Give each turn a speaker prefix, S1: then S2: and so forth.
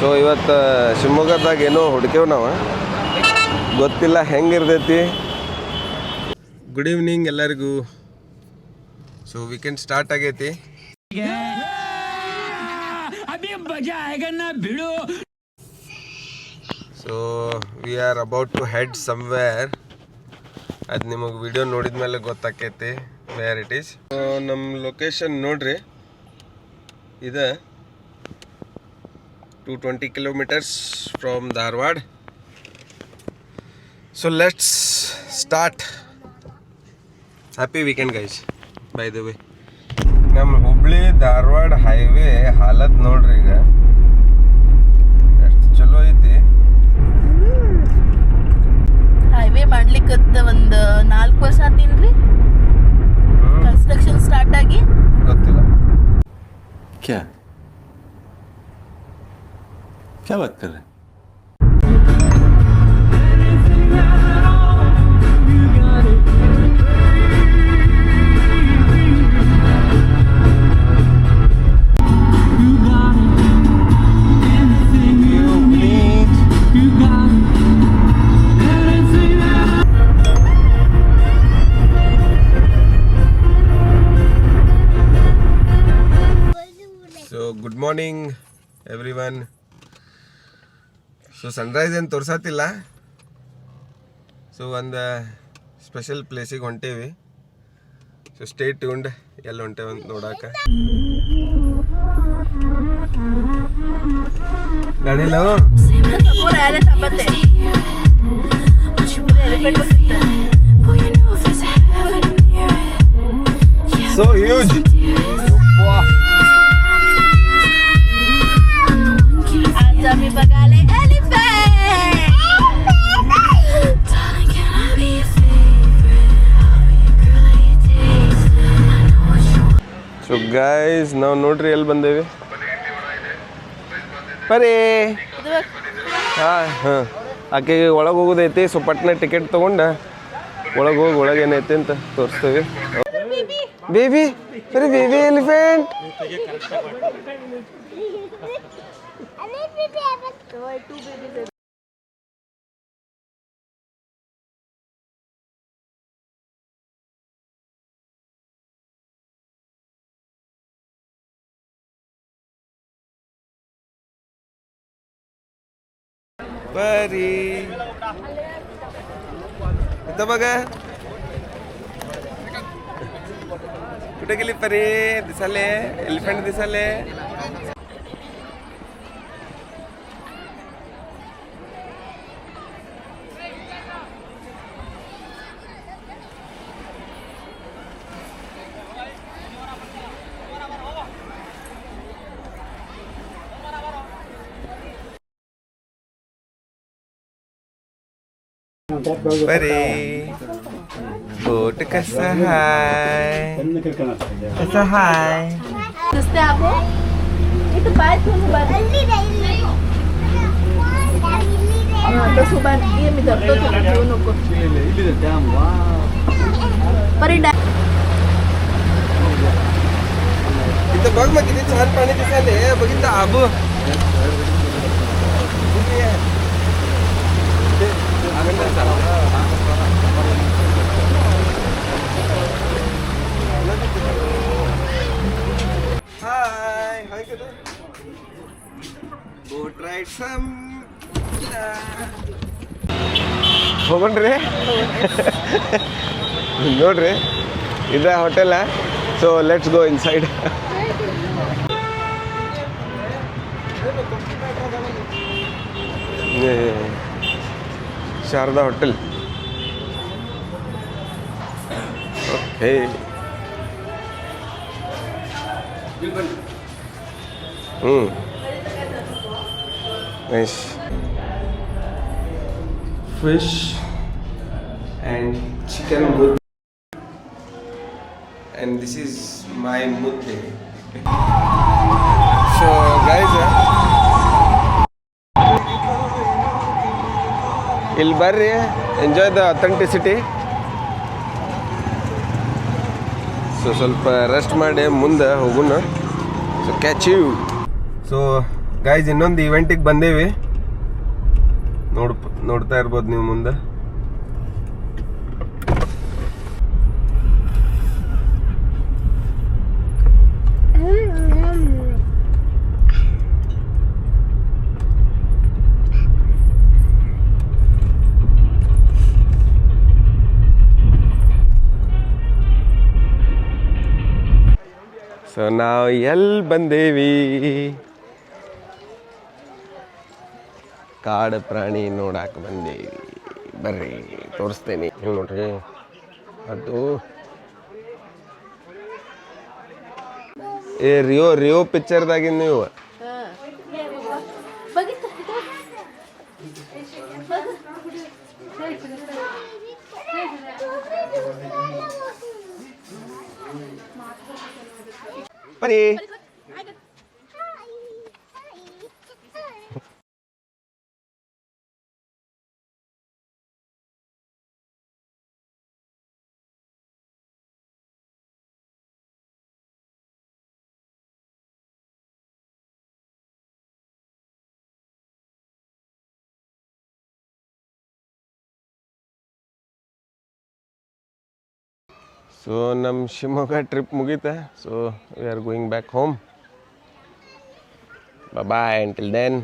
S1: So ಇವತ್ತು ಶಿವಮೊಗ್ಗದಾಗ ಏನೋ ಹುಡುಕೇವು ನಾವು, ಗೊತ್ತಿಲ್ಲ ಹೆಂಗಿರ್ತೈತಿ. ಗುಡ್ ಈವ್ನಿಂಗ್ ಎಲ್ಲರಿಗೂ. ಸೊ ವೀಕೆಂಡ್ ಸ್ಟಾರ್ಟ್ ಆಗೈತಿ. So we are about to head somewhere. ಅದು ನಿಮಗೆ ವಿಡಿಯೋ ನೋಡಿದ ಮೇಲೆ ಗೊತ್ತಾಕೈತಿ ವೇರ್ ಇಟ್ ಈಸ್. ನಮ್ಮ ಲೊಕೇಶನ್ ನೋಡ್ರಿ, ಇದು 220 kilometers from Dharwad. So let's start. Happy weekend guys, by the way. ನಮ್ಮ ಹುಬ್ಳಿ ಧಾರವಾಡ ಹೈವೇ ಹಾಲತ್ ನೋಡ್ರಿ, ಈಗ ಎಷ್ಟು ಚಲೋ ಐತಿ.
S2: ಹೈವೇ ಮಾಡ್ಲಿಕ್ಕತ್ತ ಒಂದು 4 ವರ್ಷ ಆತೀನ್ರಿ ಕನ್ಸ್ಟ್ರಕ್ಷನ್ ಸ್ಟಾರ್ಟ್ ಆಗಿ.
S1: ಗೊತ್ತಿಲ್ಲ
S3: क्या बात कर रहे हैं?
S1: So good morning everyone. So Sunrise ಏನು ತೋರ್ಸತ್ತಿಲ್ಲ. ಸೊ ಒಂದು ಸ್ಪೆಷಲ್ ಪ್ಲೇಸಿಗೆ ಹೊಂಟೇವಿ. ಸೊ ಸ್ಟೇ ಟ್ಯೂನ್ಡ್, ಎಲ್ಲಿ ಹೊಂಟೇವಿ ಅಂತ ನೋಡಾಕ. ಗಾಡಿಲ್ಲ ಸೊ ಹ್ಯೂಜ್.
S2: आमी बगाले
S1: ಸೊ ಗೈಸ್ ನಾವು ನೋಡ್ರಿ ಎಲ್ಲಿ ಬಂದೇವಿ. ಬರೀ ಹಾಂ ಹಾಂ ಆಕೆಗೆ ಒಳಗೆ ಹೋಗೋದೈತಿ. ಸೊ ಪಟ್ನ ಟಿಕೆಟ್ ತೊಗೊಂಡು ಒಳಗೆ ಹೋಗಿ ಒಳಗೆ ಏನೈತಿ ಅಂತ ತೋರಿಸ್ತೇವೆ. ಬೇಬಿ ಬರೀ ಬೇಬಿ ಎಲಿಫೆಂಟ್. बरी इथं बघा कुठे गेली परी. दिसाले एलिफंट दिसाले. बरे बोट कसा हाय, कसा हाय.
S2: दिसते आपको इथं पाय ठेवून सुबान ये मी धरतो, तुला ठेवू नको. परी
S1: इथं बघ मग किती छान पाणी दिसायले. बघितलं आबू. हाय हाय करू. बोट राईड सम ಹೋಗೋಣ್ರಿ. ನೋಡ್ರಿ ಇದೇ hotel. So let's go inside. Sharada hotel. Okay nice. Fish and chicken mudde, and this is my mudde. So guys, ಇಲ್ಲಿ ಬರ್ರಿ, ಎಂಜಾಯ್ ದ ಅಥೆಂಟಿಸಿಟಿ. ಸೊ ಸ್ವಲ್ಪ ರೆಸ್ಟ್ ಮಾಡಿ ಮುಂದೆ ಹೋಗೋಣ. So catch you. So guys ಇನ್ನೊಂದು ಇವೆಂಟಿಗೆ ಬಂದೇವಿ, ನೋಡ್ತಾ ಇರ್ಬೋದು ನೀವು ಮುಂದೆ. ಸೊ ನಾವು ಎಲ್ಲಿ ಬಂದೇವಿ? ಕಾಡು ಪ್ರಾಣಿ ನೋಡಾಕ ಬಂದೇವಿ. ಬರ್ರಿ ತೋರಿಸ್ತೇನೆ. ನೀವು ನೋಡ್ರಿ, ಅದು ರಿಯೋ ಪಿಕ್ಚರ್ದಾಗಿನ ನೀವು. ಬರ್ರಿ. ಸೊ ನಮ್ಮ ಶಿವಮೊಗ್ಗ ಟ್ರಿಪ್ ಮುಗೀತಾ. So we are going back home. Bye until then.